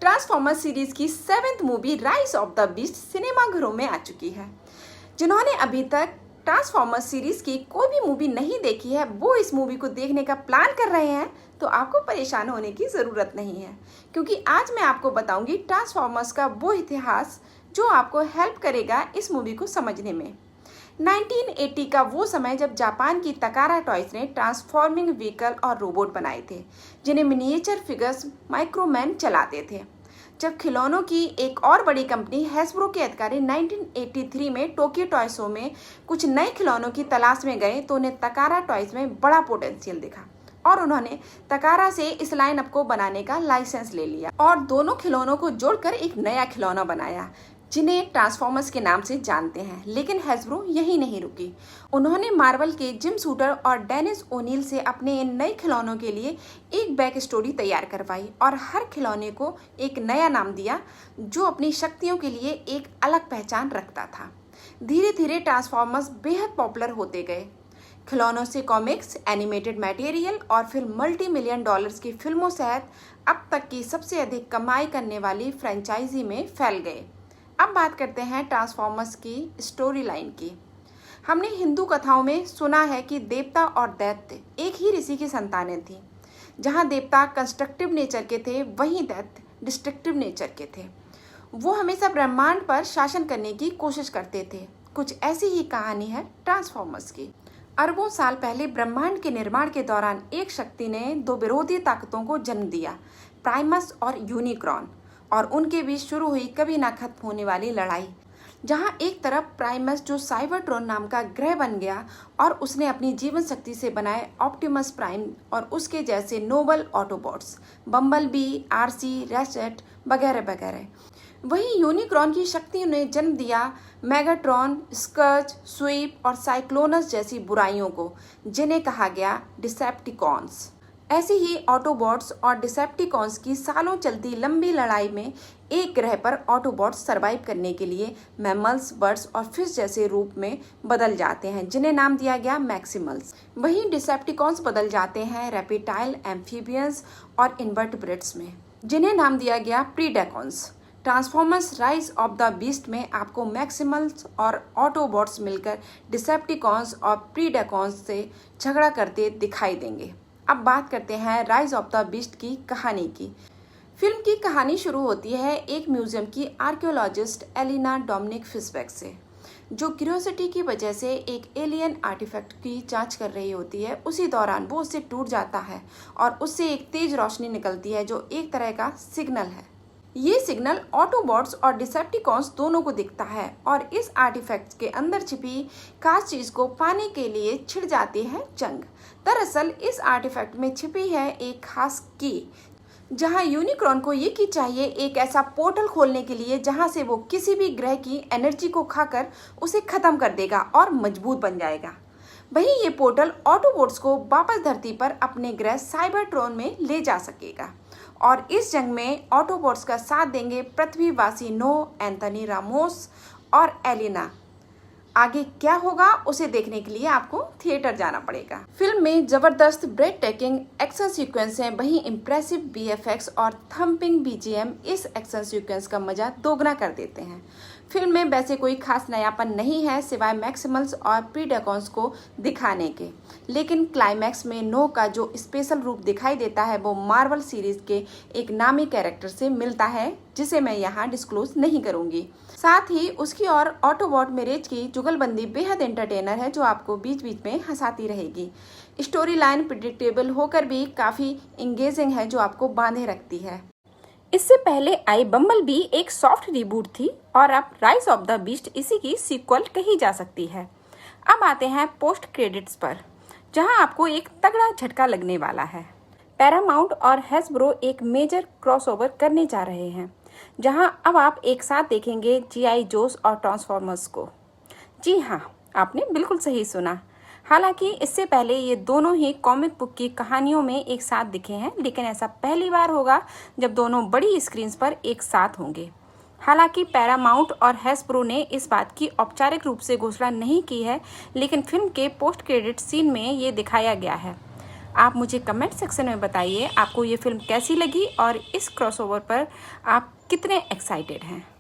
Transformers series की 7th movie rise of the beast सिनेमाघरों में आ चुकी है। जिन्होंने अभी तक ट्रांसफॉर्मर्स सीरीज की कोई भी मूवी नहीं देखी है, वो इस मूवी को देखने का प्लान कर रहे हैं, तो आपको परेशान होने की ज़रूरत नहीं है, क्योंकि आज मैं आपको बताऊंगी ट्रांसफॉर्मर्स का वो इतिहास जो आपको हेल्प करेगा इस मूवी को समझने में। 1980 का वो समय जब जापान की तकारा टॉयज ने ट्रांसफॉर्मिंग व्हीकल और रोबोट बनाए थे, जिन्हें मिनिएचर फिगर्स माइक्रोमैन चलाते थे। जब खिलौनों की एक और बड़ी कंपनी हैसब्रो के अधिकारी 1983 में टोक्यो टॉय शो में कुछ नए खिलौनों की तलाश में गए, तो उन्हें तकारा टॉयज में बड़ा पोटेंशियल दिखा और उन्होंने तकारा से इस लाइनअप को बनाने का लाइसेंस ले लिया और दोनों खिलौनों को जोड़कर एक नया खिलौना बनाया, जिन्हें ट्रांसफॉर्मर्स के नाम से जानते हैं। लेकिन हैसब्रो यही नहीं रुकी। उन्होंने मार्वल के जिम शूटर और डेनिस ओनील से अपने इन नए खिलौनों के लिए एक बैक स्टोरी तैयार करवाई और हर खिलौने को एक नया नाम दिया, जो अपनी शक्तियों के लिए एक अलग पहचान रखता था। धीरे धीरे ट्रांसफॉर्मर्स बेहद पॉपुलर होते गए। खिलौनों से कॉमिक्स, एनिमेटेड मटेरियल और फिर मल्टी-मिलियन डॉलर्स की फिल्मों सहित अब तक की सबसे अधिक कमाई करने वाली फ्रेंचाइजी में फैल गए। अब बात करते हैं ट्रांसफॉर्मर्स की स्टोरी लाइन की। हमने हिंदू कथाओं में सुना है कि देवता और दैत्य एक ही ऋषि की संतानें थीं। जहां देवता कंस्ट्रक्टिव नेचर के थे, वहीं दैत्य डिस्ट्रक्टिव नेचर के थे। वो हमेशा ब्रह्मांड पर शासन करने की कोशिश करते थे। कुछ ऐसी ही कहानी है ट्रांसफॉर्मर्स की। अरबों साल पहले ब्रह्मांड के निर्माण के दौरान एक शक्ति ने दो विरोधी ताकतों को जन्म दिया, प्राइमस और यूनिक्रॉन, और उनके बीच शुरू हुई कभी ना खत्म होने वाली लड़ाई। जहां एक तरफ प्राइमस जो साइबरट्रॉन नाम का ग्रह बन गया और उसने अपनी जीवन शक्ति से बनाए ऑप्टिमस प्राइम और उसके जैसे noble Autobots, Bumblebee, Arcee, Ratchet वगैरह वगैरह। वहीं यूनिक्रॉन की शक्ति ने जन्म दिया मेगाट्रॉन, स्कर्च, स्वीप और साइक्लोनस जैसी बुराइयों को, जिन्हें कहा गया डिसेप्टिकॉन्स। ऐसे ही ऑटोबॉट्स और डिसेप्टिकॉन्स की सालों चलती लंबी लड़ाई में एक ग्रह पर ऑटोबॉट्स सरवाइव करने के लिए मैमल्स, बर्ड्स और फिश जैसे रूप में बदल जाते हैं, जिन्हें नाम दिया गया मैक्सिमल्स। वहीं डिसेप्टिकॉन्स बदल जाते हैं रेप्टाइल, एम्फीबियंस और इन्वर्टिब्रेट्स में, जिन्हें नाम दिया गया Predacons. Transformers rise of the beast में आपको मैक्सिमल्स और ऑटोबॉट्स मिलकर डिसेप्टिकॉन्स और प्रीडेकॉन्स से झगड़ा करते दिखाई देंगे। अब बात करते हैं राइज ऑफ द बीस्ट की कहानी की। फिल्म की कहानी शुरू होती है एक म्यूजियम की आर्कियोलॉजिस्ट एलिना डोमिनिक फिशबेक से, जो क्यूरियोसिटी की वजह से एक एलियन आर्टिफैक्ट की जांच कर रही होती है। उसी दौरान वो उससे टूट जाता है और उससे एक तेज रोशनी निकलती है, जो एक तरह का सिग्नल है। ये सिग्नल ऑटोबॉट्स और डिसेप्टिकॉन्स दोनों को दिखता है और इस आर्टिफैक्ट के अंदर छिपी खास चीज को पाने के लिए छिड़ जाती है जंग। दरअसल इस आर्टिफैक्ट में छिपी है एक खास की, जहां यूनिक्रॉन को ये की चाहिए एक ऐसा पोर्टल खोलने के लिए जहां से वो किसी भी ग्रह की एनर्जी को खाकर उसे खत्म कर देगा और मजबूत बन जाएगा। वहीं ये पोर्टल ऑटोबॉट्स को वापस धरती पर अपने ग्रह साइबरट्रॉन में ले जा सकेगा और इस जंग में ऑटोबॉट्स का साथ देंगे पृथ्वीवासी नो, एंथनी रामोस और एलिना। आगे क्या होगा उसे देखने के लिए आपको थिएटर जाना पड़ेगा। फिल्म में जबरदस्त ब्रेथ टेकिंग एक्शन सीक्वेंस हैं, वहीं इम्प्रेसिव वीएफएक्स और थम्पिंग बीजीएम इस एक्शन सीक्वेंस का मजा दोगुना कर देते हैं। फिल्म में वैसे कोई खास नयापन नहीं है सिवाय मैक्सिमल्स और प्रीडेकॉन्स को दिखाने के, लेकिन क्लाइमैक्स में नो का जो स्पेशल रूप दिखाई देता है वो मार्वल सीरीज के एक नामी कैरेक्टर से मिलता है, जिसे मैं यहाँ डिस्क्लोज नहीं करूँगी। साथ ही उसकी और ऑटोबॉट मैरिज की जुगलबंदी बेहद एंटरटेनर है, जो आपको बीच बीच में हंसाती रहेगी। स्टोरी लाइन प्रिडिक्टेबल होकर भी काफ़ी इंगेजिंग है, जो आपको बांधे रखती है। इससे पहले आई बम्बलबी एक सॉफ्ट रिबूट थी और अब राइज ऑफ द बीस्ट इसी की सीक्वल कही जा सकती है। अब आते हैं पोस्ट क्रेडिट्स पर, जहां आपको एक तगड़ा झटका लगने वाला है। पैरामाउंट और हैसब्रो एक मेजर क्रॉसओवर करने जा रहे हैं, जहां अब आप एक साथ देखेंगे जीआई जोस और ट्रांसफॉर्मर्स को। जी हाँ, आपने बिल्कुल सही सुना। हालांकि इससे पहले ये दोनों ही कॉमिक बुक की कहानियों में एक साथ दिखे हैं, लेकिन ऐसा पहली बार होगा जब दोनों बड़ी स्क्रीन पर एक साथ होंगे। हालांकि पैरामाउंट और हैसब्रो ने इस बात की औपचारिक रूप से घोषणा नहीं की है, लेकिन फिल्म के पोस्ट क्रेडिट सीन में ये दिखाया गया है। आप मुझे कमेंट सेक्शन में बताइए आपको ये फिल्म कैसी लगी और इस क्रॉसओवर पर आप कितने एक्साइटेड हैं।